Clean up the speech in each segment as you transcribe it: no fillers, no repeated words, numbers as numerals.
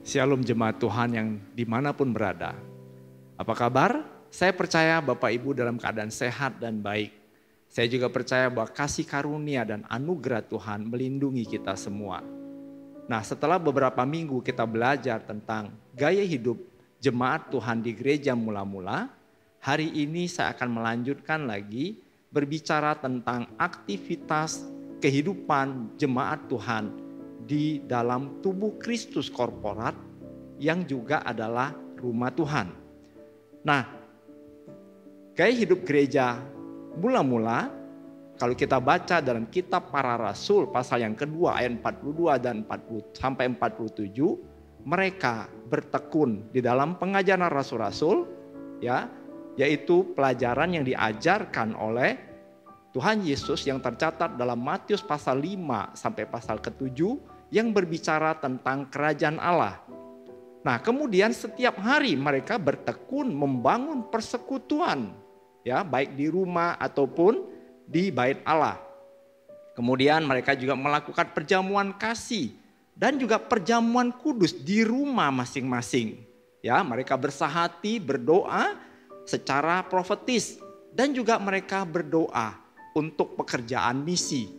Shalom jemaat Tuhan yang dimanapun berada. Apa kabar? Saya percaya Bapak Ibu dalam keadaan sehat dan baik. Saya juga percaya bahwa kasih karunia dan anugerah Tuhan melindungi kita semua. Nah, setelah beberapa minggu kita belajar tentang gaya hidup jemaat Tuhan di gereja mula-mula, hari ini saya akan melanjutkan lagi berbicara tentang aktivitas kehidupan jemaat Tuhan di dalam tubuh Kristus korporat yang juga adalah rumah Tuhan. Nah, gaya hidup gereja mula-mula kalau kita baca dalam kitab Para Rasul pasal yang kedua ayat 42 dan 40 sampai 47, mereka bertekun di dalam pengajaran rasul-rasul, ya, yaitu pelajaran yang diajarkan oleh Tuhan Yesus yang tercatat dalam Matius pasal 5 sampai pasal ke-7 yang berbicara tentang kerajaan Allah. Nah, kemudian setiap hari mereka bertekun membangun persekutuan, ya, baik di rumah ataupun di bait Allah. Kemudian mereka juga melakukan perjamuan kasih dan juga perjamuan kudus di rumah masing-masing. Ya, mereka bersahati, berdoa secara profetis dan juga mereka berdoa untuk pekerjaan misi.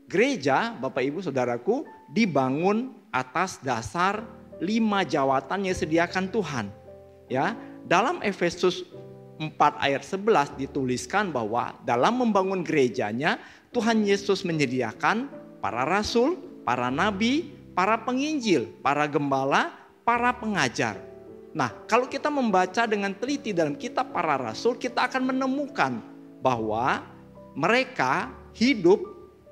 Gereja, Bapak Ibu Saudaraku, dibangun atas dasar 5 jawatan yang disediakan Tuhan. Ya, dalam Efesus 4 ayat 11 dituliskan bahwa dalam membangun gerejanya Tuhan Yesus menyediakan para rasul, para nabi, para penginjil, para gembala, para pengajar. Nah, kalau kita membaca dengan teliti dalam kitab Para Rasul, kita akan menemukan bahwa mereka hidup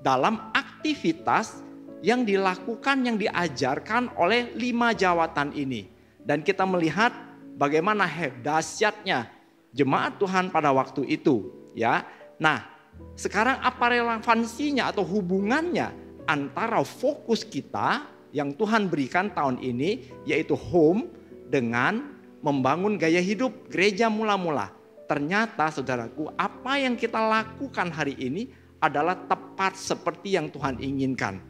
dalam aktivitas yang dilakukan, yang diajarkan oleh 5 jawatan ini. Dan kita melihat bagaimana dahsyatnya jemaat Tuhan pada waktu itu. Ya, nah sekarang apa relevansinya atau hubungannya antara fokus kita yang Tuhan berikan tahun ini, yaitu home, dengan membangun gaya hidup gereja mula-mula. Ternyata saudaraku, apa yang kita lakukan hari ini adalah tepat seperti yang Tuhan inginkan.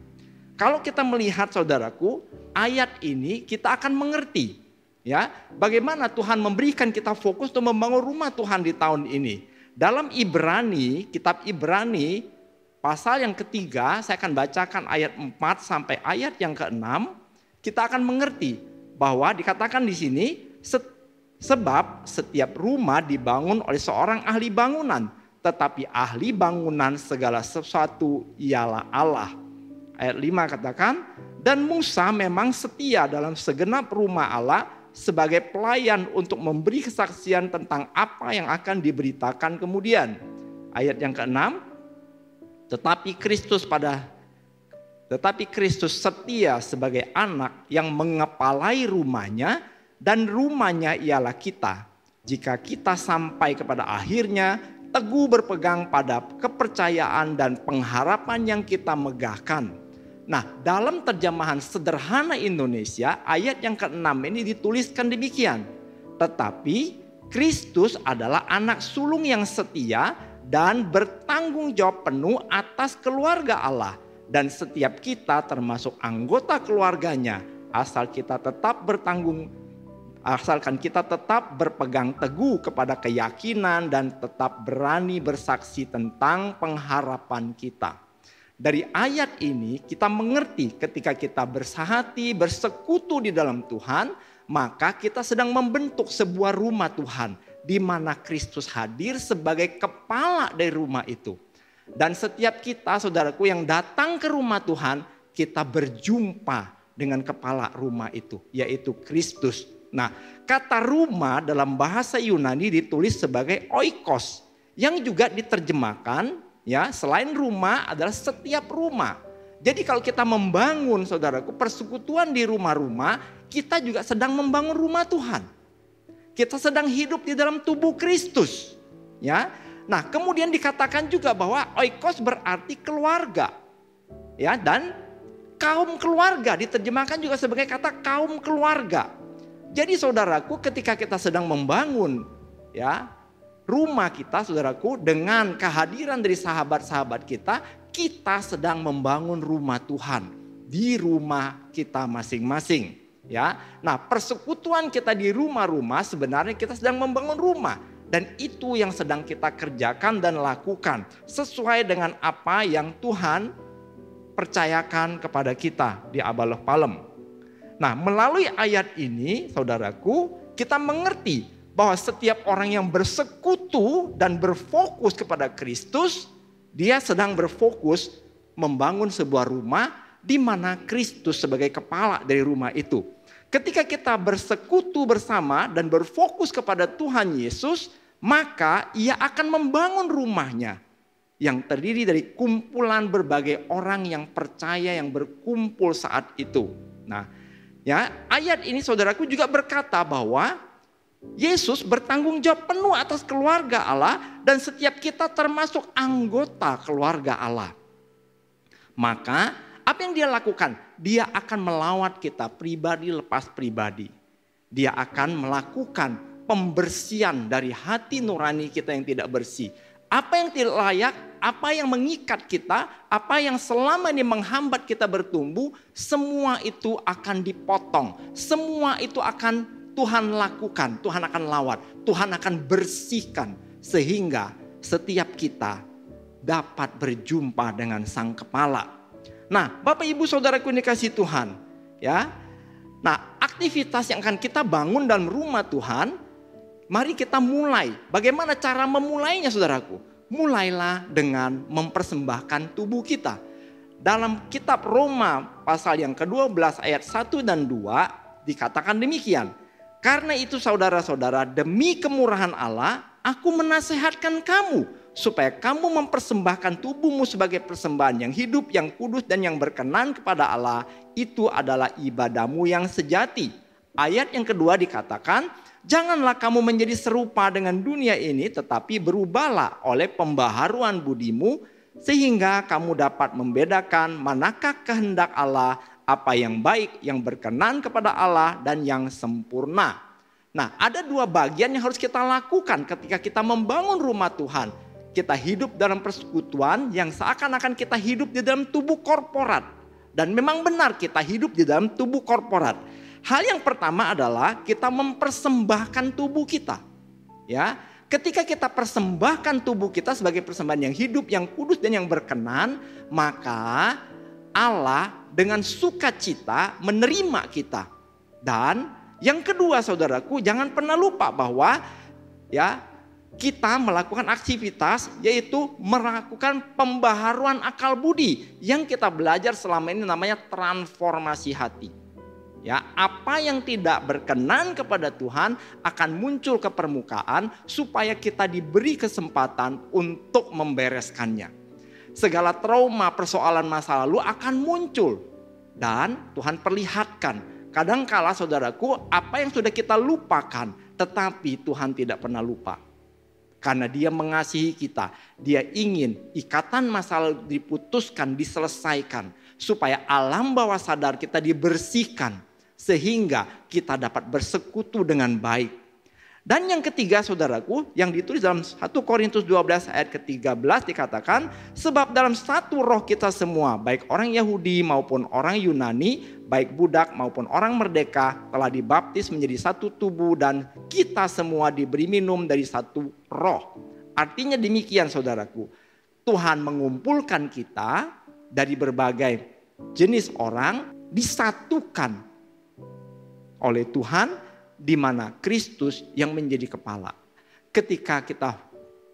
Kalau kita melihat saudaraku, ayat ini kita akan mengerti, ya, bagaimana Tuhan memberikan kita fokus untuk membangun rumah Tuhan di tahun ini. Dalam Ibrani, kitab Ibrani pasal yang ketiga, saya akan bacakan ayat 4 sampai ayat yang ke-6, kita akan mengerti bahwa dikatakan di sini, sebab setiap rumah dibangun oleh seorang ahli bangunan, tetapi ahli bangunan segala sesuatu ialah Allah. Ayat 5 katakan, dan Musa memang setia dalam segenap rumah Allah sebagai pelayan untuk memberi kesaksian tentang apa yang akan diberitakan kemudian. Ayat yang ke-6, tetapi Kristus setia sebagai anak yang mengepalai rumahnya, dan rumahnya ialah kita. Jika kita sampai kepada akhirnya, teguh berpegang pada kepercayaan dan pengharapan yang kita megahkan. Nah, dalam terjemahan sederhana Indonesia, ayat yang ke-6 ini dituliskan demikian. Tetapi Kristus adalah anak sulung yang setia dan bertanggung jawab penuh atas keluarga Allah. Dan setiap kita termasuk anggota keluarganya, asalkan kita tetap berpegang teguh kepada keyakinan dan tetap berani bersaksi tentang pengharapan kita. Dari ayat ini kita mengerti ketika kita bersahati, bersekutu di dalam Tuhan, maka kita sedang membentuk sebuah rumah Tuhan di mana Kristus hadir sebagai kepala dari rumah itu. Dan setiap kita, saudaraku, yang datang ke rumah Tuhan, kita berjumpa dengan kepala rumah itu, yaitu Kristus. Nah, kata rumah dalam bahasa Yunani ditulis sebagai oikos, yang juga diterjemahkan, ya, selain rumah adalah setiap rumah. Jadi kalau kita membangun, saudaraku, persekutuan di rumah-rumah, kita juga sedang membangun rumah Tuhan. Kita sedang hidup di dalam tubuh Kristus, ya. Nah, kemudian dikatakan juga bahwa oikos berarti keluarga, ya, dan kaum keluarga diterjemahkan juga sebagai kata kaum keluarga. Jadi saudaraku, ketika kita sedang membangun, ya, rumah kita, saudaraku, dengan kehadiran dari sahabat-sahabat kita, kita sedang membangun rumah Tuhan di rumah kita masing-masing. Ya, nah persekutuan kita di rumah-rumah sebenarnya kita sedang membangun rumah. Dan itu yang sedang kita kerjakan dan lakukan sesuai dengan apa yang Tuhan percayakan kepada kita di Abalok Palem. Nah, melalui ayat ini, saudaraku, kita mengerti bahwa setiap orang yang bersekutu dan berfokus kepada Kristus, dia sedang berfokus membangun sebuah rumah di mana Kristus sebagai kepala dari rumah itu. Ketika kita bersekutu bersama dan berfokus kepada Tuhan Yesus, maka ia akan membangun rumahnya yang terdiri dari kumpulan berbagai orang yang percaya yang berkumpul saat itu. Nah, ya, ayat ini saudaraku juga berkata bahwa Yesus bertanggung jawab penuh atas keluarga Allah dan setiap kita termasuk anggota keluarga Allah. Maka apa yang dia lakukan? Dia akan melawat kita pribadi lepas pribadi. Dia akan melakukan pembersihan dari hati nurani kita yang tidak bersih. Apa yang tidak layak, apa yang mengikat kita, apa yang selama ini menghambat kita bertumbuh, semua itu akan dipotong. Semua itu akan Tuhan lakukan, Tuhan akan lawat, Tuhan akan bersihkan. Sehingga setiap kita dapat berjumpa dengan Sang Kepala. Nah, Bapak Ibu Saudaraku yang dikasihi Tuhan, ya. Nah, aktivitas yang akan kita bangun dalam rumah Tuhan, mari kita mulai. Bagaimana cara memulainya, saudaraku? Mulailah dengan mempersembahkan tubuh kita. Dalam kitab Roma pasal yang ke-12 ayat 1 dan 2 dikatakan demikian. Karena itu saudara-saudara, demi kemurahan Allah, aku menasehatkan kamu supaya kamu mempersembahkan tubuhmu sebagai persembahan yang hidup, yang kudus dan yang berkenan kepada Allah. Itu adalah ibadahmu yang sejati. Ayat yang kedua dikatakan, janganlah kamu menjadi serupa dengan dunia ini, tetapi berubahlah oleh pembaharuan budimu, sehingga kamu dapat membedakan manakah kehendak Allah, apa yang baik, yang berkenan kepada Allah, dan yang sempurna. Nah, ada dua bagian yang harus kita lakukan ketika kita membangun rumah Tuhan. Kita hidup dalam persekutuan yang seakan-akan kita hidup di dalam tubuh korporat. Dan memang benar kita hidup di dalam tubuh korporat. Hal yang pertama adalah kita mempersembahkan tubuh kita. Ya, ketika kita persembahkan tubuh kita sebagai persembahan yang hidup, yang kudus dan yang berkenan, maka Allah dengan sukacita menerima kita. Dan yang kedua, saudaraku, jangan pernah lupa bahwa ya kita melakukan aktivitas yaitu melakukan pembaharuan akal budi yang kita belajar selama ini namanya transformasi hati. Ya, apa yang tidak berkenan kepada Tuhan akan muncul ke permukaan supaya kita diberi kesempatan untuk membereskannya. Segala trauma, persoalan masa lalu akan muncul dan Tuhan perlihatkan. Kadangkala saudaraku, apa yang sudah kita lupakan, tetapi Tuhan tidak pernah lupa. Karena Dia mengasihi kita, Dia ingin ikatan masa lalu diputuskan, diselesaikan, supaya alam bawah sadar kita dibersihkan. Sehingga kita dapat bersekutu dengan baik. Dan yang ketiga saudaraku, yang ditulis dalam 1 Korintus 12 ayat ke-13 dikatakan, sebab dalam satu roh kita semua, baik orang Yahudi maupun orang Yunani, baik budak maupun orang merdeka, telah dibaptis menjadi satu tubuh dan kita semua diberi minum dari satu roh. Artinya demikian saudaraku, Tuhan mengumpulkan kita dari berbagai jenis orang, disatukan oleh Tuhan, di mana Kristus yang menjadi kepala. Ketika kita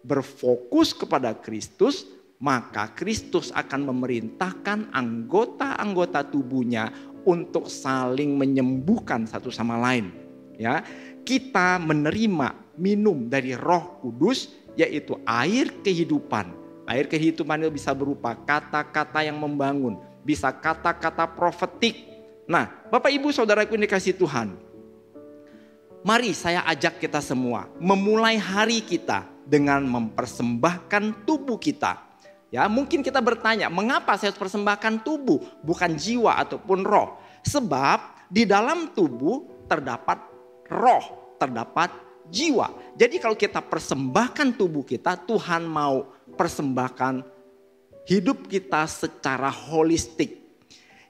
berfokus kepada Kristus, maka Kristus akan memerintahkan anggota-anggota tubuhnya untuk saling menyembuhkan satu sama lain. Ya, kita menerima minum dari Roh Kudus, yaitu air kehidupan. Air kehidupan itu bisa berupa kata-kata yang membangun, bisa kata-kata profetik. Nah, Bapak Ibu Saudaraku yang dikasihi Tuhan, mari saya ajak kita semua memulai hari kita dengan mempersembahkan tubuh kita. Ya, mungkin kita bertanya, mengapa saya harus persembahkan tubuh, bukan jiwa ataupun roh? Sebab di dalam tubuh terdapat roh, terdapat jiwa. Jadi kalau kita persembahkan tubuh kita, Tuhan mau persembahkan hidup kita secara holistik.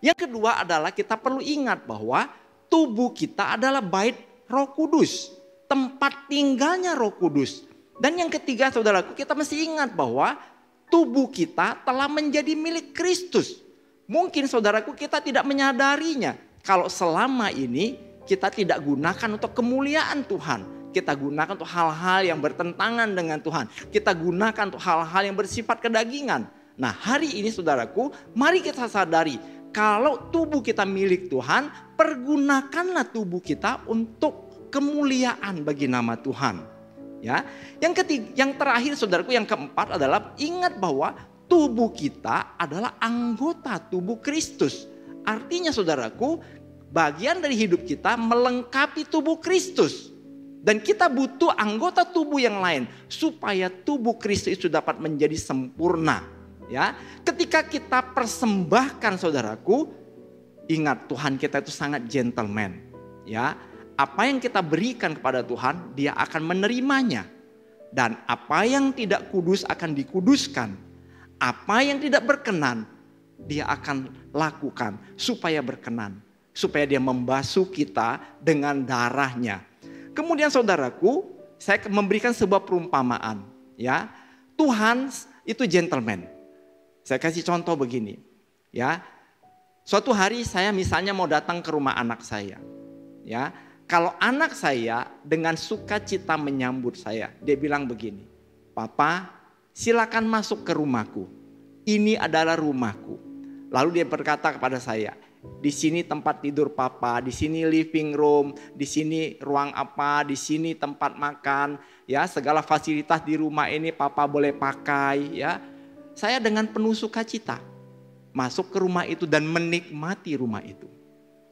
Yang kedua adalah kita perlu ingat bahwa tubuh kita adalah bait Roh Kudus, tempat tinggalnya Roh Kudus. Dan yang ketiga saudaraku, kita mesti ingat bahwa tubuh kita telah menjadi milik Kristus. Mungkin saudaraku kita tidak menyadarinya. Kalau selama ini kita tidak gunakan untuk kemuliaan Tuhan. Kita gunakan untuk hal-hal yang bertentangan dengan Tuhan. Kita gunakan untuk hal-hal yang bersifat kedagingan. Nah, hari ini saudaraku, mari kita sadari. Kalau tubuh kita milik Tuhan, pergunakanlah tubuh kita untuk kemuliaan bagi nama Tuhan. Ya, yang terakhir saudaraku, yang keempat adalah ingat bahwa tubuh kita adalah anggota tubuh Kristus. Artinya saudaraku, bagian dari hidup kita melengkapi tubuh Kristus. Dan kita butuh anggota tubuh yang lain supaya tubuh Kristus itu dapat menjadi sempurna. Ya, ketika kita persembahkan saudaraku, ingat Tuhan kita itu sangat gentleman. Ya, apa yang kita berikan kepada Tuhan, Dia akan menerimanya. Dan apa yang tidak kudus akan dikuduskan. Apa yang tidak berkenan, Dia akan lakukan supaya berkenan. Supaya Dia membasuh kita dengan darahnya. Kemudian saudaraku, saya memberikan sebuah perumpamaan. Ya, Tuhan itu gentleman. Saya kasih contoh begini. Ya, suatu hari saya misalnya mau datang ke rumah anak saya. Ya, kalau anak saya dengan sukacita menyambut saya, dia bilang begini, "Papa, silakan masuk ke rumahku. Ini adalah rumahku." Lalu dia berkata kepada saya, "Di sini tempat tidur Papa, di sini living room, di sini ruang apa, di sini tempat makan, ya segala fasilitas di rumah ini Papa boleh pakai." Ya, saya dengan penuh sukacita masuk ke rumah itu dan menikmati rumah itu.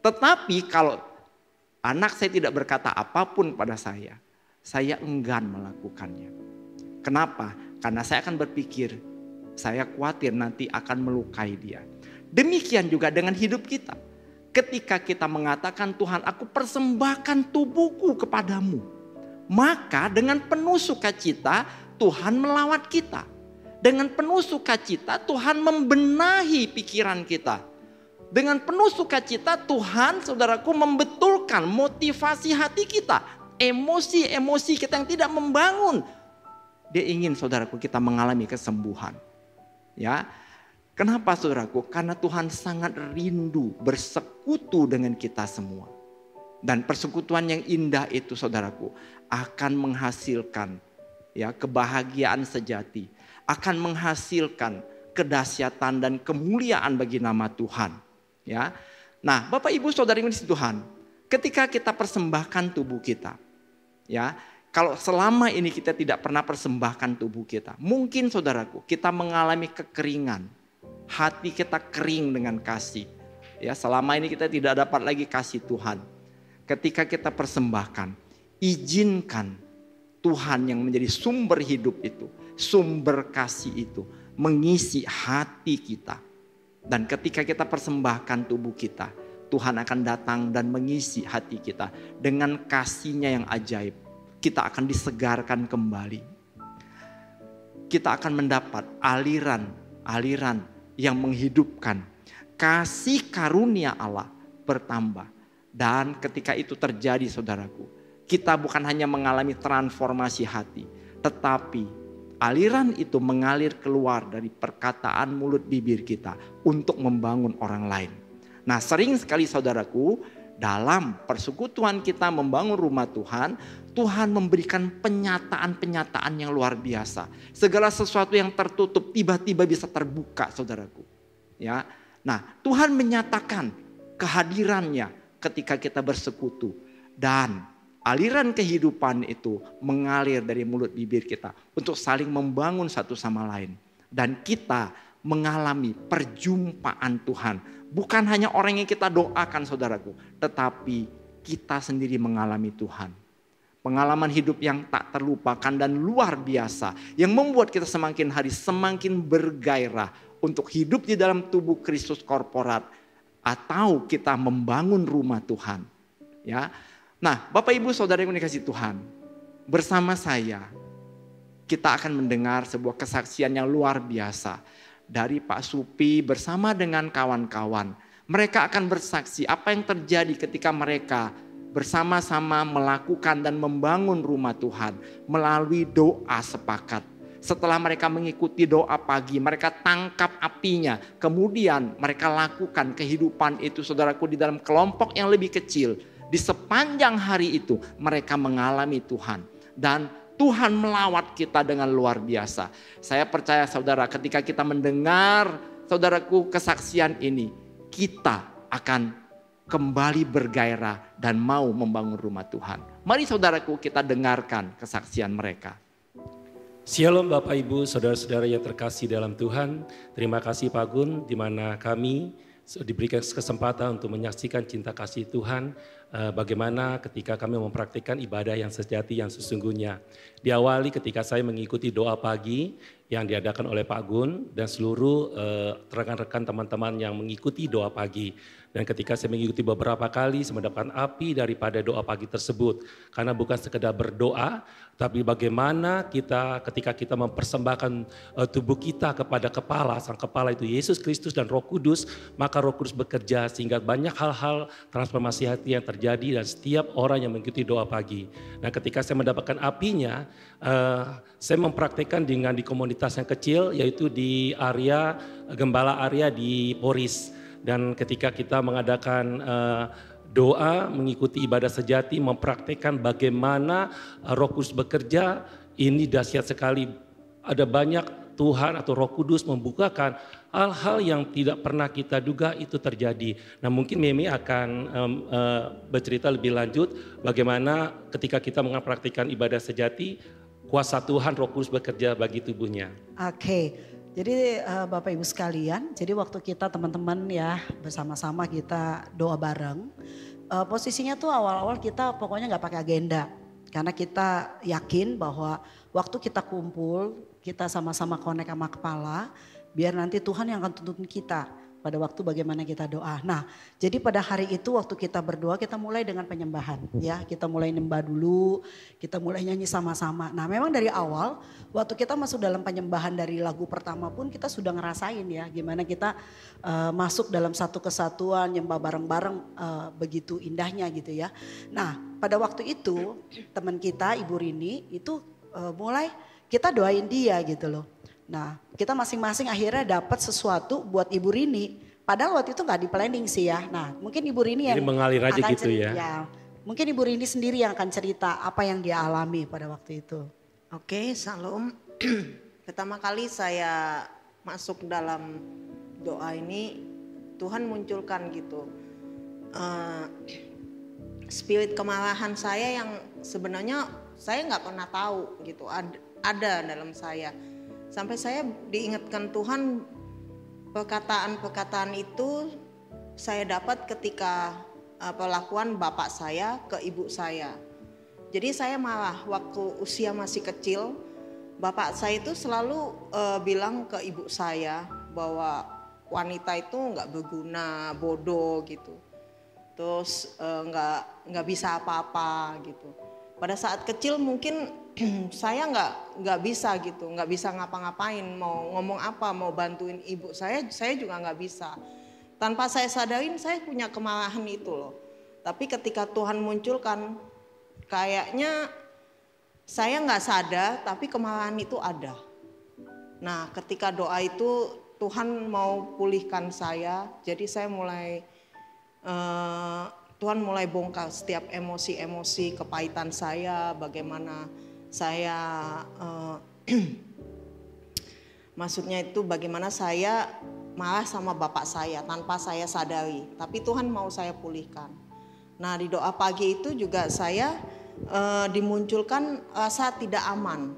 Tetapi kalau anak saya tidak berkata apapun pada saya enggan melakukannya. Kenapa? Karena saya akan berpikir, saya khawatir nanti akan melukai dia. Demikian juga dengan hidup kita. Ketika kita mengatakan, "Tuhan, aku persembahkan tubuhku kepadamu," maka dengan penuh sukacita Tuhan melawat kita. Dengan penuh sukacita Tuhan membenahi pikiran kita. Dengan penuh sukacita Tuhan, saudaraku, membetulkan motivasi hati kita. Emosi-emosi kita yang tidak membangun. Dia ingin saudaraku kita mengalami kesembuhan. Ya, kenapa saudaraku? Karena Tuhan sangat rindu bersekutu dengan kita semua. Dan persekutuan yang indah itu saudaraku akan menghasilkan ya kebahagiaan sejati. Akan menghasilkan kedahsyatan dan kemuliaan bagi nama Tuhan. Ya, nah Bapak Ibu Saudari yang dikasihi Tuhan, ketika kita persembahkan tubuh kita, ya kalau selama ini kita tidak pernah persembahkan tubuh kita, mungkin saudaraku kita mengalami kekeringan, hati kita kering dengan kasih. Ya, selama ini kita tidak dapat lagi kasih Tuhan. Ketika kita persembahkan, izinkan Tuhan yang menjadi sumber hidup itu, sumber kasih itu, mengisi hati kita. Dan ketika kita persembahkan tubuh kita, Tuhan akan datang dan mengisi hati kita dengan kasih-Nya yang ajaib. Kita akan disegarkan kembali. Kita akan mendapat aliran yang menghidupkan. Kasih karunia Allah bertambah. Dan ketika itu terjadi saudaraku, kita bukan hanya mengalami transformasi hati, tetapi aliran itu mengalir keluar dari perkataan mulut bibir kita untuk membangun orang lain. Nah, sering sekali saudaraku, dalam persekutuan kita membangun rumah Tuhan, Tuhan memberikan penyataan-penyataan yang luar biasa. Segala sesuatu yang tertutup tiba-tiba bisa terbuka saudaraku. Ya, nah Tuhan menyatakan kehadirannya ketika kita bersekutu. Dan aliran kehidupan itu mengalir dari mulut bibir kita untuk saling membangun satu sama lain. Dan kita mengalami perjumpaan Tuhan. Bukan hanya orang yang kita doakan saudaraku, tetapi kita sendiri mengalami Tuhan. Pengalaman hidup yang tak terlupakan dan luar biasa. Yang membuat kita semakin hari semakin bergairah untuk hidup di dalam tubuh Kristus korporat. Atau kita membangun rumah Tuhan. Ya. Nah, Bapak Ibu Saudara yang dikasihi Tuhan, bersama saya kita akan mendengar sebuah kesaksian yang luar biasa dari Pak Supi bersama dengan kawan-kawan Mereka akan bersaksi apa yang terjadi ketika mereka bersama-sama melakukan dan membangun rumah Tuhan melalui doa sepakat. Setelah mereka mengikuti doa pagi, mereka tangkap apinya. Kemudian mereka lakukan kehidupan itu, saudaraku, di dalam kelompok yang lebih kecil. Di sepanjang hari itu mereka mengalami Tuhan. Dan Tuhan melawat kita dengan luar biasa. Saya percaya saudara, ketika kita mendengar, saudaraku, kesaksian ini, kita akan kembali bergairah dan mau membangun rumah Tuhan. Mari saudaraku, kita dengarkan kesaksian mereka. Shalom Bapak Ibu, saudara-saudara yang terkasih dalam Tuhan. Terima kasih Pak Gun, di mana kami diberikan kesempatan untuk menyaksikan cinta kasih Tuhan. Bagaimana ketika kami mempraktikkan ibadah yang sejati, yang sesungguhnya. Diawali ketika saya mengikuti doa pagi yang diadakan oleh Pak Gun dan seluruh rekan-rekan teman-teman yang mengikuti doa pagi. Dan ketika saya mengikuti beberapa kali, saya mendapatkan api daripada doa pagi tersebut. Karena bukan sekedar berdoa, tapi bagaimana kita ketika kita mempersembahkan tubuh kita kepada kepala, sang kepala itu Yesus Kristus dan Roh Kudus, maka Roh Kudus bekerja sehingga banyak hal-hal transformasi hati yang terjadi dan setiap orang yang mengikuti doa pagi. Nah ketika saya mendapatkan apinya, saya mempraktikkan dengan di komunitas yang kecil, yaitu di area Gembala area di Poris. Dan ketika kita mengadakan doa, mengikuti ibadah sejati, mempraktikkan bagaimana Roh Kudus bekerja, ini dahsyat sekali. Ada banyak Tuhan atau Roh Kudus membukakan hal-hal yang tidak pernah kita duga itu terjadi. Nah mungkin Mimi akan bercerita lebih lanjut bagaimana ketika kita mempraktikkan ibadah sejati, kuasa Tuhan Roh Kudus bekerja bagi tubuhnya. Oke. Jadi Bapak Ibu sekalian, jadi waktu kita teman-teman ya bersama-sama kita doa bareng, posisinya tuh awal-awal kita pokoknya nggak pakai agenda. Karena kita yakin bahwa waktu kita kumpul, kita sama-sama connect sama kepala, biar nanti Tuhan yang akan tuntun kita pada waktu bagaimana kita doa. Nah jadi pada hari itu waktu kita berdoa kita mulai dengan penyembahan ya. Kita mulai nyembah dulu, kita mulai nyanyi sama-sama. Nah memang dari awal waktu kita masuk dalam penyembahan dari lagu pertama pun kita sudah ngerasain ya. Gimana kita masuk dalam satu kesatuan, nyembah bareng-bareng begitu indahnya gitu ya. Nah pada waktu itu teman kita Ibu Rini itu mulai kita doain dia gitu loh. Nah kita masing-masing akhirnya dapat sesuatu buat Ibu Rini. Padahal waktu itu nggak di planning sih ya. Nah mungkin Ibu Rini yang mengalir aja akan gitu cerita, ya. Mungkin Ibu Rini sendiri yang akan cerita apa yang dia alami pada waktu itu. Oke, salam. Pertama kali saya masuk dalam doa ini, Tuhan munculkan gitu. Spirit kemarahan saya yang sebenarnya saya nggak pernah tahu gitu. Ada dalam saya. Sampai saya diingatkan Tuhan perkataan-perkataan itu saya dapat ketika perlakuan bapak saya ke ibu saya. Jadi saya marah waktu usia masih kecil, bapak saya itu selalu bilang ke ibu saya bahwa wanita itu nggak berguna, bodoh gitu. Terus nggak bisa apa-apa gitu. Pada saat kecil mungkin saya nggak bisa gitu, nggak bisa ngapa-ngapain, mau ngomong apa, mau bantuin ibu saya juga nggak bisa. Tanpa saya sadarin saya punya kemarahan itu loh. Tapi ketika Tuhan munculkan, kayaknya saya nggak sadar, tapi kemarahan itu ada. Nah ketika doa itu Tuhan mau pulihkan saya, jadi saya mulai Tuhan mulai bongkar setiap emosi-emosi kepahitan saya, bagaimana saya maksudnya itu bagaimana saya marah sama bapak saya tanpa saya sadari, tapi Tuhan mau saya pulihkan. Nah di doa pagi itu juga saya dimunculkan rasa tidak aman,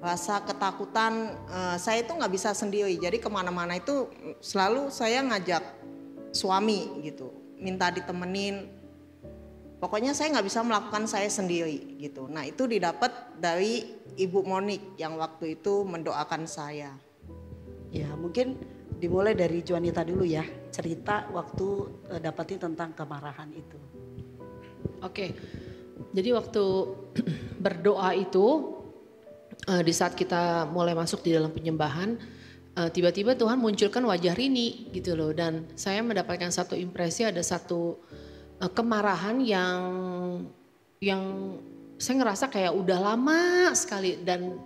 rasa ketakutan. Saya itu nggak bisa sendiri, jadi kemana-mana itu selalu saya ngajak suami gitu, minta ditemenin. Pokoknya saya nggak bisa melakukan saya sendiri gitu. Nah itu didapat dari Ibu Monik yang waktu itu mendoakan saya. Ya mungkin dimulai dari Juanita dulu ya, cerita waktu dapatin tentang kemarahan itu. Oke, jadi waktu berdoa itu di saat kita mulai masuk di dalam penyembahan, tiba-tiba Tuhan munculkan wajah Rini gitu loh. Dan saya mendapatkan satu impresi, ada satu kemarahan yang saya ngerasa kayak udah lama sekali. Dan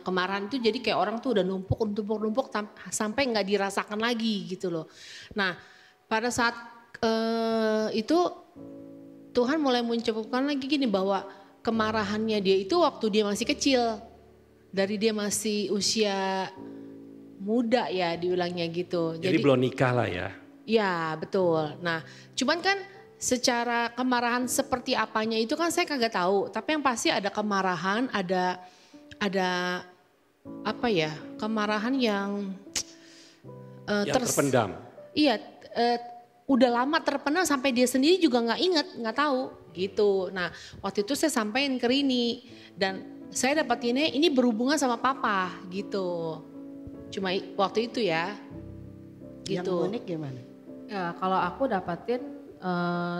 kemarahan itu jadi kayak orang tuh udah numpuk sampai nggak dirasakan lagi gitu loh. Nah pada saat itu Tuhan mulai menunjukkan lagi gini, bahwa kemarahannya dia itu waktu dia masih kecil. Dari dia masih usia muda ya dibilangnya gitu. Jadi belum nikah lah ya. Ya betul. Nah cuman kan secara kemarahan seperti apanya itu kan saya kagak tahu. Tapi yang pasti ada kemarahan, ada apa ya, kemarahan yang terpendam. Iya, udah lama terpendam sampai dia sendiri juga nggak inget, nggak tahu gitu. Nah waktu itu saya sampaikan ke Rini dan saya dapatinnya ini berhubungan sama papa gitu. Cuma waktu itu ya. Gitu. Yang unik gimana? Ya, kalau aku dapatin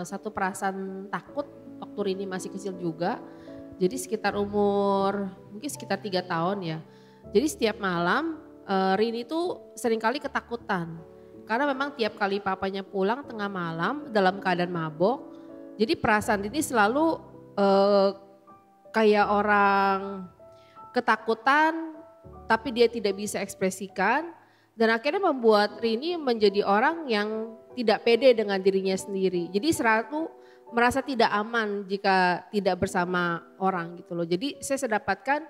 satu perasaan takut waktu Rini masih kecil juga. Jadi sekitar mungkin sekitar 3 tahun ya. Jadi setiap malam Rini tuh seringkali ketakutan. Karena memang tiap kali papanya pulang tengah malam dalam keadaan mabok. Jadi perasaan Rini selalu kayak orang ketakutan tapi dia tidak bisa ekspresikan. Dan akhirnya membuat Rini menjadi orang yang tidak pede dengan dirinya sendiri. Jadi selalu merasa tidak aman jika tidak bersama orang gitu loh. Jadi saya dapatkan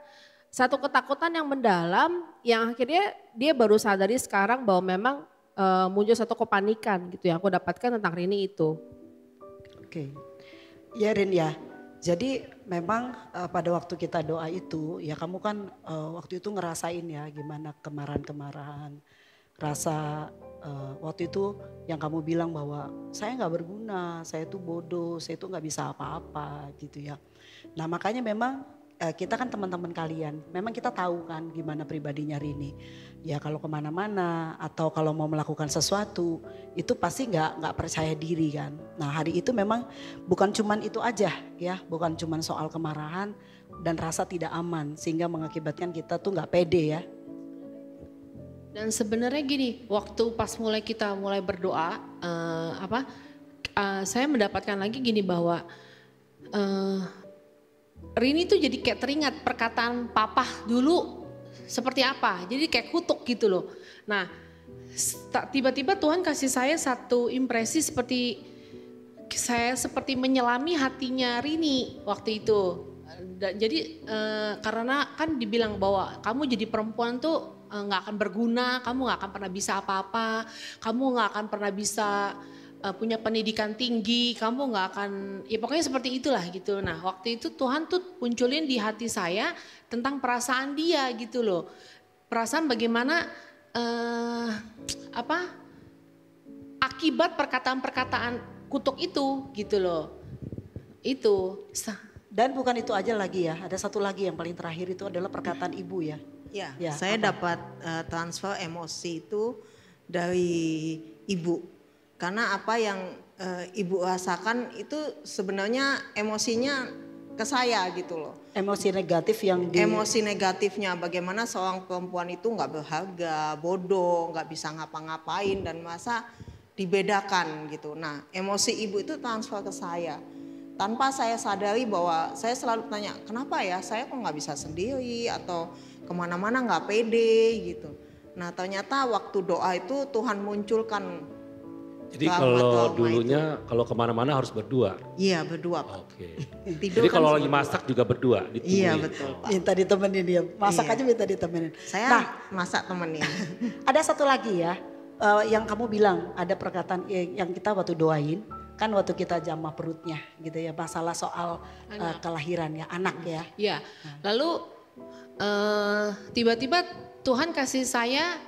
satu ketakutan yang mendalam yang akhirnya dia baru sadari sekarang bahwa memang muncul satu kepanikan gitu yang aku dapatkan tentang Rini itu. Oke, ya Rin ya. Jadi memang pada waktu kita doa itu ya kamu kan waktu itu ngerasain ya gimana kemarahan-kemarahan. Rasa waktu itu yang kamu bilang bahwa saya nggak berguna, saya itu bodoh, saya itu nggak bisa apa-apa gitu ya. Nah makanya memang kita kan teman-teman kalian, memang kita tahu kan gimana pribadinya Rini. Ya kalau kemana-mana atau kalau mau melakukan sesuatu itu pasti nggak percaya diri kan. Nah hari itu memang bukan cuman itu aja ya, bukan cuman soal kemarahan dan rasa tidak aman sehingga mengakibatkan kita tuh nggak pede ya. Dan sebenarnya gini, waktu pas kita mulai berdoa, saya mendapatkan lagi gini bahwa Rini tuh jadi kayak teringat perkataan papa dulu seperti apa, jadi kayak kutuk gitu loh. Nah tiba-tiba Tuhan kasih saya satu impresi seperti menyelami hatinya Rini waktu itu. Jadi karena kan dibilang bahwa kamu jadi perempuan tuh nggak akan berguna, kamu nggak akan pernah bisa apa-apa, kamu nggak akan pernah bisa punya pendidikan tinggi, kamu nggak akan, ya pokoknya seperti itulah gitu. Nah waktu itu Tuhan tuh munculin di hati saya tentang perasaan dia gitu loh, perasaan bagaimana akibat perkataan-perkataan kutuk itu gitu loh, itu. Dan bukan itu aja lagi ya, ada satu lagi yang paling terakhir itu adalah perkataan ibu ya. Ya, saya dapat transfer emosi itu dari ibu. Karena apa yang ibu rasakan itu sebenarnya emosinya ke saya gitu loh. Emosi negatif Emosi negatifnya bagaimana seorang perempuan itu nggak berharga, bodoh, nggak bisa ngapa-ngapain dan masa dibedakan gitu. Nah emosi ibu itu transfer ke saya. Tanpa saya sadari bahwa saya selalu tanya kenapa ya saya kok nggak bisa sendiri atau kemana-mana nggak pede gitu. Nah ternyata waktu doa itu Tuhan munculkan. Jadi kalau dulunya kalau kemana-mana harus berdua? Iya berdua Pak. Oke. Jadi kalau lagi masak juga berdua? Iya betul Pak. Minta ditemenin dia, masak aja minta ditemenin. Saya masak temenin. Ada satu lagi ya yang kamu bilang ada perkataan yang kita waktu doain. Kan waktu kita jamah perutnya gitu ya, masalah soal kelahiran ya, anak ya. Iya, lalu tiba-tiba Tuhan kasih saya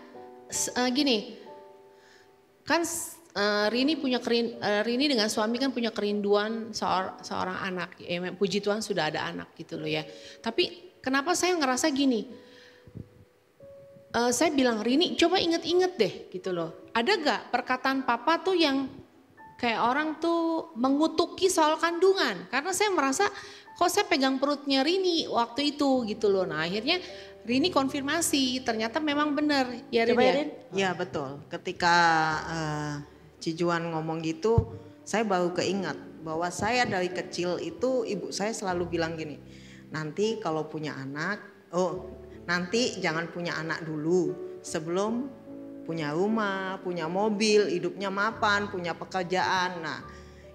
gini, kan Rini dengan suami kan punya kerinduan seorang anak, ya, puji Tuhan sudah ada anak gitu loh ya. Tapi kenapa saya ngerasa gini, saya bilang Rini coba inget-inget deh gitu loh. Ada gak perkataan papa tuh yang kayak orang tuh mengutuki soal kandungan. Karena saya merasa kok saya pegang perutnya Rini waktu itu gitu loh. Nah akhirnya Rini konfirmasi, ternyata memang benar. Ya Rini? Coba ya, Rin. Ya betul, ketika Cijuan ngomong gitu, saya baru keingat bahwa saya dari kecil itu ibu saya selalu bilang gini, nanti kalau punya anak, nanti jangan punya anak dulu sebelum punya rumah, punya mobil, hidupnya mapan, punya pekerjaan. Nah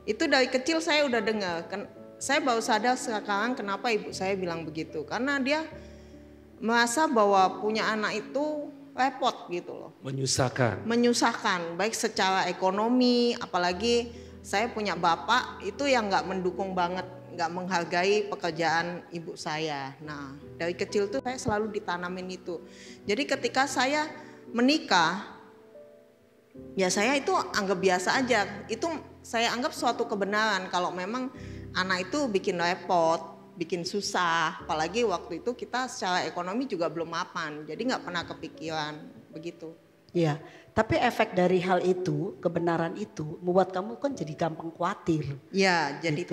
itu dari kecil saya udah dengar. Saya baru sadar sekarang kenapa ibu saya bilang begitu. Karena dia merasa bahwa punya anak itu repot gitu loh. Menyusahkan, baik secara ekonomi, apalagi saya punya bapak itu yang gak mendukung banget, gak menghargai pekerjaan ibu saya. Nah dari kecil tuh saya selalu ditanamin itu. Jadi ketika saya menikah, ya saya itu anggap biasa aja. Itu saya anggap suatu kebenaran kalau memang anak itu bikin repot, bikin susah. Apalagi waktu itu kita secara ekonomi juga belum mapan. Jadi gak pernah kepikiran begitu. Iya, tapi efek dari hal itu, kebenaran itu membuat kamu kan jadi gampang khawatir. Iya, jadi gitu.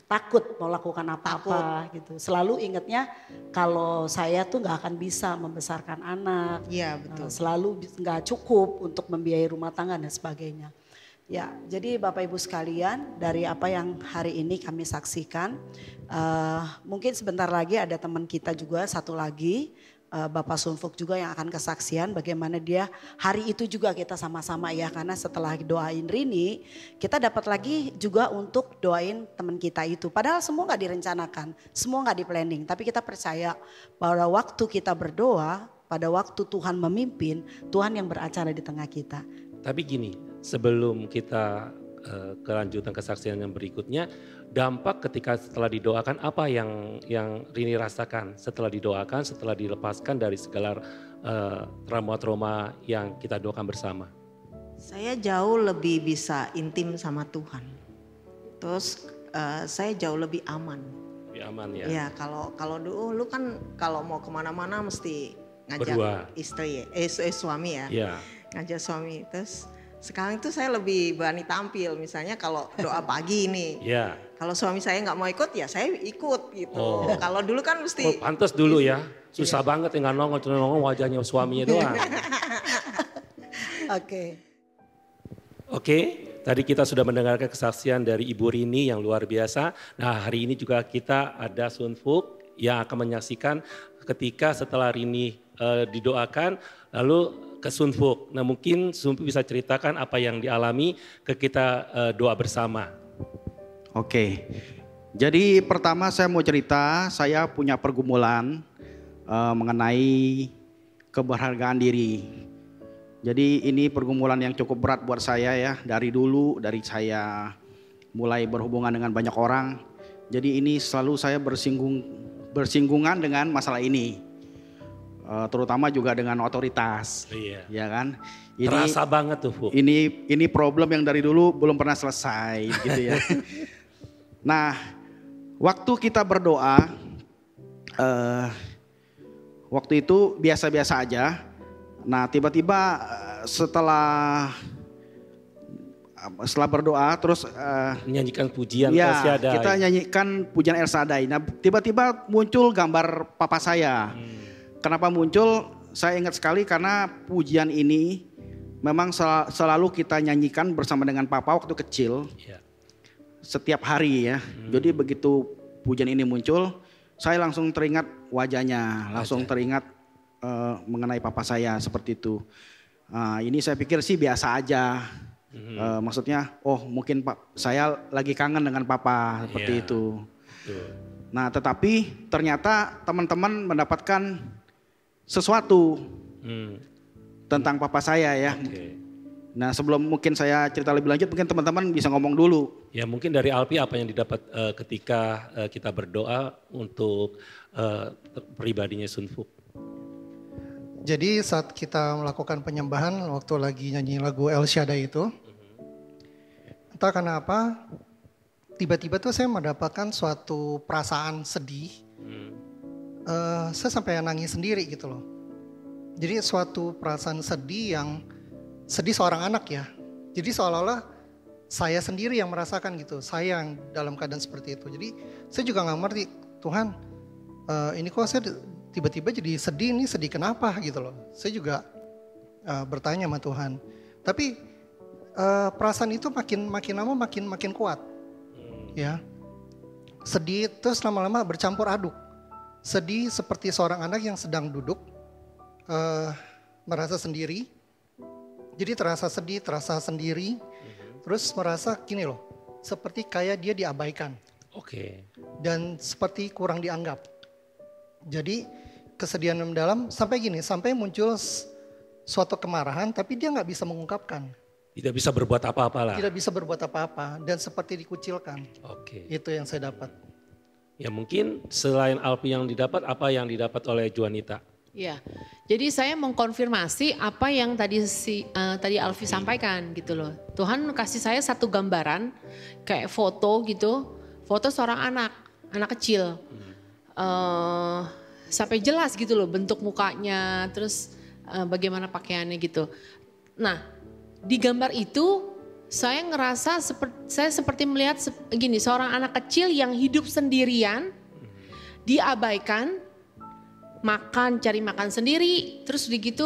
Takut mau lakukan apa-apa gitu. Selalu ingatnya kalau saya tuh nggak akan bisa membesarkan anak. Iya betul. Selalu nggak cukup untuk membiayai rumah tangga dan sebagainya. Ya, jadi Bapak Ibu sekalian dari apa yang hari ini kami saksikan, mungkin sebentar lagi ada teman kita juga satu lagi. Bapak Sunfuk juga yang akan kesaksian bagaimana dia hari itu juga kita sama-sama ya, karena setelah doain Rini kita dapat lagi juga untuk doain teman kita itu. Padahal semua gak direncanakan, semua gak di planning, tapi kita percaya bahwa waktu kita berdoa, pada waktu Tuhan memimpin, Tuhan yang beracara di tengah kita. Tapi gini, sebelum kita kelanjutan kesaksian yang berikutnya, dampak ketika setelah didoakan apa yang Rini rasakan setelah didoakan, setelah dilepaskan dari segala trauma-trauma yang kita doakan bersama? Saya jauh lebih bisa intim sama Tuhan. Terus saya jauh lebih aman. Lebih aman ya? Ya kalau dulu lu kan kalau mau kemana-mana mesti ngajak berdua. Istri, suami ya. Iya. Ngajak suami. Terus sekarang itu saya lebih berani tampil, misalnya kalau doa pagi nih, yeah. Kalau suami saya nggak mau ikut ya saya ikut gitu. Oh. Kalau dulu kan mesti. Pantas dulu ya, susah banget ya nggak nongol wajahnya suaminya doang. Oke, tadi kita sudah mendengarkan kesaksian dari Ibu Rini yang luar biasa. Nah hari ini juga kita ada Sunfuk yang akan menyaksikan ketika setelah Rini didoakan lalu ke Sunfuk. Nah mungkin Sunfuk bisa ceritakan apa yang dialami ke kita doa bersama. Oke, jadi pertama saya mau cerita, saya punya pergumulan mengenai keberhargaan diri. Jadi ini pergumulan yang cukup berat buat saya ya, dari saya mulai berhubungan dengan banyak orang. Jadi ini selalu saya bersinggungan dengan masalah ini. Terutama juga dengan otoritas, ya kan? Ini, terasa banget tuh, Fuk. Ini problem yang dari dulu belum pernah selesai, gitu ya. Nah, waktu kita berdoa, waktu itu biasa-biasa aja. Nah, tiba-tiba setelah berdoa, terus menyanyikan pujian ya, El Shaddai. Kita nyanyikan pujian El Shaddai. Nah, tiba-tiba muncul gambar papa saya. Kenapa muncul? Saya ingat sekali karena pujian ini memang selalu kita nyanyikan bersama dengan papa waktu kecil. Setiap hari ya. Jadi begitu pujian ini muncul, saya langsung teringat wajahnya, langsung teringat mengenai papa saya seperti itu. Ini saya pikir sih biasa aja. Maksudnya, mungkin saya lagi kangen dengan papa seperti itu. Nah, tetapi ternyata teman-teman mendapatkan sesuatu tentang papa saya ya. Nah, sebelum mungkin saya cerita lebih lanjut, mungkin teman-teman bisa ngomong dulu. Ya, mungkin dari Alpi apa yang didapat ketika kita berdoa untuk pribadinya Sunfuk. Jadi saat kita melakukan penyembahan waktu lagi nyanyi lagu El Shaddai itu, entah kenapa tiba-tiba tuh saya mendapatkan suatu perasaan sedih. Saya sampai nangis sendiri gitu loh. Jadi suatu perasaan sedih yang sedih seorang anak ya. Jadi seolah-olah saya sendiri yang merasakan gitu, saya yang dalam keadaan seperti itu. Jadi saya juga nggak ngerti, Tuhan ini kok saya tiba-tiba jadi sedih, nih sedih kenapa gitu loh. Saya juga bertanya sama Tuhan. Tapi perasaan itu makin lama makin kuat, ya. Sedih terus lama-lama bercampur aduk. Sedih seperti seorang anak yang sedang duduk, merasa sendiri. Jadi terasa sedih, terasa sendiri. Terus merasa gini loh, seperti kayak dia diabaikan. Oke. Dan seperti kurang dianggap. Jadi kesedihan mendalam sampai gini, sampai muncul suatu kemarahan tapi dia nggak bisa mengungkapkan. Tidak bisa berbuat apa-apa lah. Tidak bisa berbuat apa-apa dan seperti dikucilkan. Oke. Itu yang saya dapat. Ya mungkin selain Alfi yang didapat, apa yang didapat oleh Juanita? Ya, jadi saya mengkonfirmasi apa yang tadi tadi Alfi sampaikan gitu loh. Tuhan kasih saya satu gambaran kayak foto gitu, foto seorang anak kecil, sampai jelas gitu loh bentuk mukanya, terus bagaimana pakaiannya gitu. Nah, di gambar itu saya ngerasa saya seperti melihat gini, seorang anak kecil yang hidup sendirian, diabaikan, cari makan sendiri, terus begitu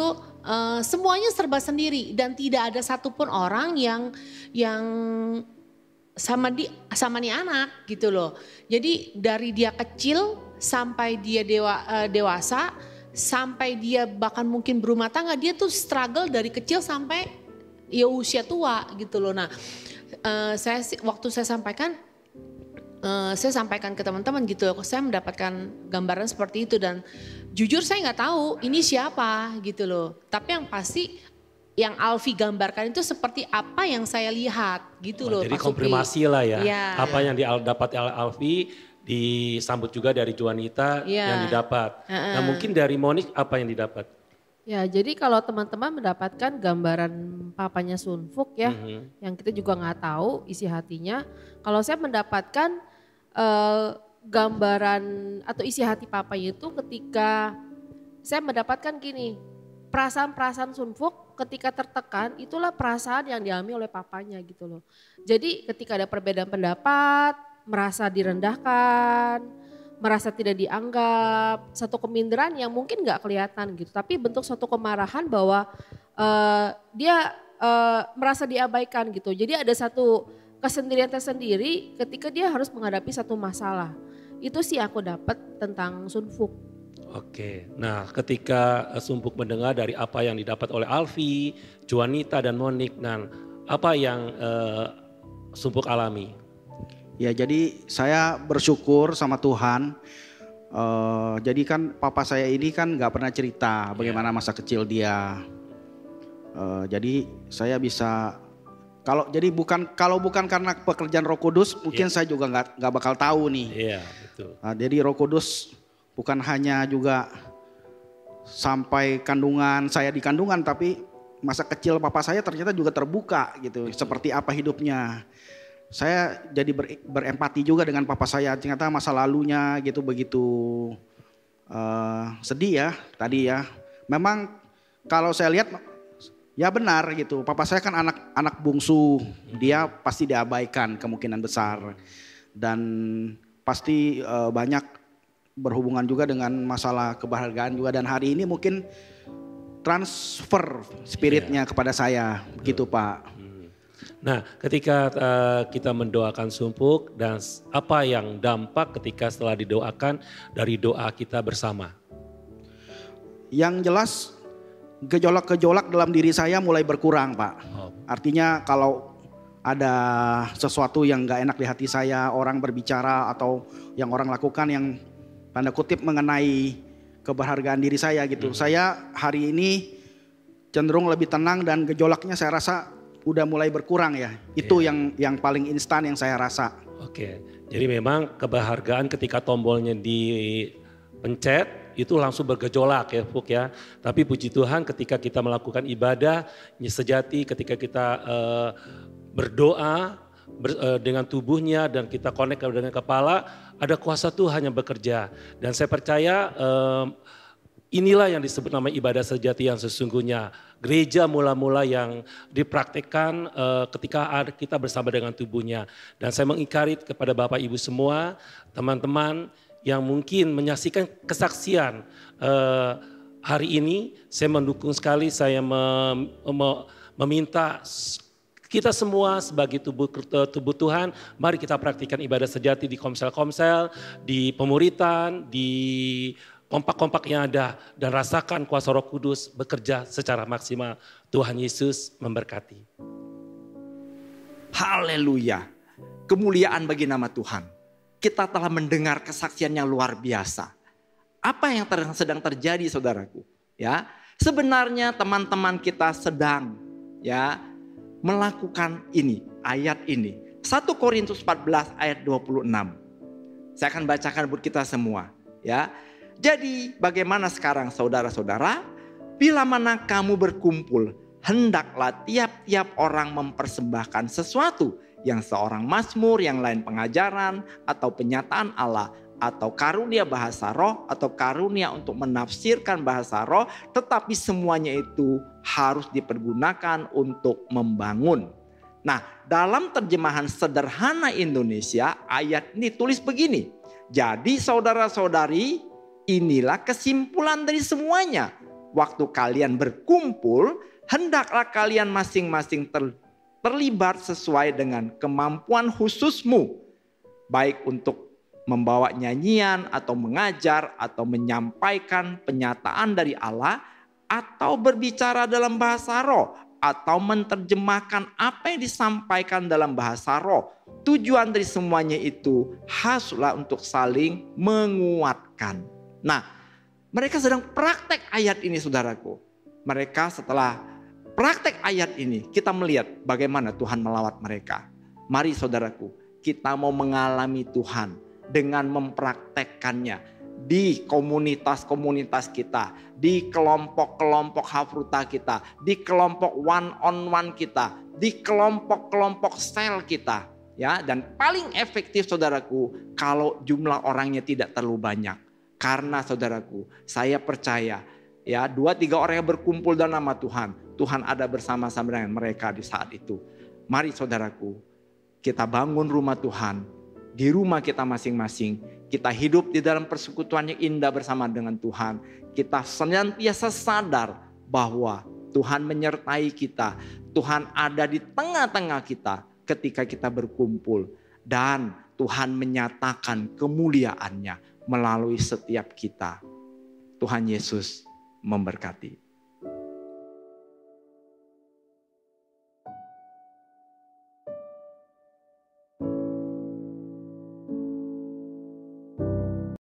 semuanya serba sendiri dan tidak ada satupun orang yang sama nih anak gitu loh. Jadi dari dia kecil sampai dia dewasa, sampai dia bahkan mungkin berumah tangga, dia tuh struggle dari kecil sampai ya usia tua gitu loh. Nah, waktu saya sampaikan ke teman-teman gitu, saya mendapatkan gambaran seperti itu dan jujur saya nggak tahu ini siapa gitu loh. Tapi yang pasti yang Alfi gambarkan itu seperti apa yang saya lihat gitu loh. Jadi konfirmasi lah ya, ya. Apa yang dapat Alfi disambut juga dari Juanita yang didapat. Nah mungkin dari Monik apa yang didapat? Ya, jadi kalau teman-teman mendapatkan gambaran papanya Sunfuk ya, yang kita juga nggak tahu isi hatinya. Kalau saya mendapatkan gambaran atau isi hati papanya itu ketika saya mendapatkan gini, perasaan-perasaan Sunfuk ketika tertekan itulah perasaan yang dialami oleh papanya gitu loh. Jadi ketika ada perbedaan pendapat, merasa direndahkan, merasa tidak dianggap, satu keminderan yang mungkin nggak kelihatan gitu, tapi bentuk suatu kemarahan bahwa dia merasa diabaikan gitu. Jadi ada satu kesendirian tersendiri ketika dia harus menghadapi satu masalah. Itu sih aku dapat tentang Sunfuk. Oke, nah ketika Sunfuk mendengar dari apa yang didapat oleh Alfi, Juanita dan Monik, dan apa yang Sunfuk alami? Ya jadi saya bersyukur sama Tuhan. Jadi kan papa saya ini kan nggak pernah cerita bagaimana masa kecil dia. Jadi saya bisa kalau bukan karena pekerjaan Roh Kudus mungkin saya juga nggak bakal tahu nih. Iya betul. Jadi Roh Kudus bukan hanya juga sampai kandungan saya di kandungan, tapi masa kecil papa saya ternyata juga terbuka gitu. Seperti apa hidupnya. Saya jadi berempati juga dengan papa saya, ternyata masa lalunya gitu begitu sedih ya tadi ya. Memang kalau saya lihat ya benar gitu, papa saya kan anak bungsu, dia pasti diabaikan kemungkinan besar. Dan pasti banyak berhubungan juga dengan masalah kebahagiaan juga, dan hari ini mungkin transfer spiritnya kepada saya, begitu Pak. Nah ketika kita mendoakan Sunfuk dan apa yang dampak ketika setelah didoakan dari doa kita bersama? Yang jelas gejolak-gejolak dalam diri saya mulai berkurang Pak. Artinya kalau ada sesuatu yang gak enak di hati saya, orang berbicara atau yang orang lakukan yang tanda kutip mengenai keberhargaan diri saya gitu. Saya hari ini cenderung lebih tenang dan gejolaknya saya rasa udah mulai berkurang ya. Itu yang paling instan yang saya rasa. Oke. Jadi memang keberhargaan ketika tombolnya dipencet itu langsung bergejolak ya Fuk ya. Tapi puji Tuhan ketika kita melakukan ibadah sejati, ketika kita berdoa dengan tubuhnya dan kita connect dengan kepala, ada kuasa Tuhan yang bekerja. Dan saya percaya inilah yang disebut nama ibadah sejati yang sesungguhnya. Gereja mula-mula yang dipraktikkan ketika kita bersama dengan tubuhnya. Dan saya mengingkari kepada Bapak Ibu semua, teman-teman yang mungkin menyaksikan kesaksian hari ini, saya mendukung sekali, saya meminta kita semua sebagai tubuh Tuhan, mari kita praktikkan ibadah sejati di komsel-komsel, di pemuritan, di kompak-kompak yang ada, dan rasakan kuasa Roh Kudus bekerja secara maksimal. Tuhan Yesus memberkati. Haleluya. Kemuliaan bagi nama Tuhan. Kita telah mendengar kesaksian yang luar biasa. Apa yang sedang terjadi, saudaraku? Ya, sebenarnya teman-teman kita sedang melakukan ini, ayat ini. 1 Korintus 14 ayat 26. Saya akan bacakan buat kita semua, ya. Jadi bagaimana sekarang saudara-saudara? Bila mana kamu berkumpul, hendaklah tiap-tiap orang mempersembahkan sesuatu, yang seorang mazmur, yang lain pengajaran, atau penyataan Allah, atau karunia bahasa roh, atau karunia untuk menafsirkan bahasa roh, tetapi semuanya itu harus dipergunakan untuk membangun. Nah, dalam terjemahan sederhana Indonesia, ayat ini tulis begini. Jadi saudara-saudari, inilah kesimpulan dari semuanya. Waktu kalian berkumpul, hendaklah kalian masing-masing terlibat sesuai dengan kemampuan khususmu. Baik untuk membawa nyanyian atau mengajar atau menyampaikan penyataan dari Allah, atau berbicara dalam bahasa roh, atau menerjemahkan apa yang disampaikan dalam bahasa roh. Tujuan dari semuanya itu haruslah untuk saling menguatkan. Nah, mereka sedang praktek ayat ini, saudaraku. Mereka setelah praktek ayat ini, kita melihat bagaimana Tuhan melawat mereka. Mari saudaraku, kita mau mengalami Tuhan dengan mempraktekkannya di komunitas-komunitas kita, di kelompok-kelompok hafruta kita, di kelompok one-on-one kita, di kelompok-kelompok sel kita. Ya, dan paling efektif saudaraku kalau jumlah orangnya tidak terlalu banyak. Karena saudaraku, saya percaya ya 2-3 orang yang berkumpul dalam nama Tuhan, Tuhan ada bersama-sama dengan mereka di saat itu. Mari saudaraku, kita bangun rumah Tuhan di rumah kita masing-masing. Kita hidup di dalam persekutuan yang indah bersama dengan Tuhan. Kita senantiasa sadar bahwa Tuhan menyertai kita. Tuhan ada di tengah-tengah kita ketika kita berkumpul. Dan Tuhan menyatakan kemuliaannya melalui setiap kita. Tuhan Yesus memberkati.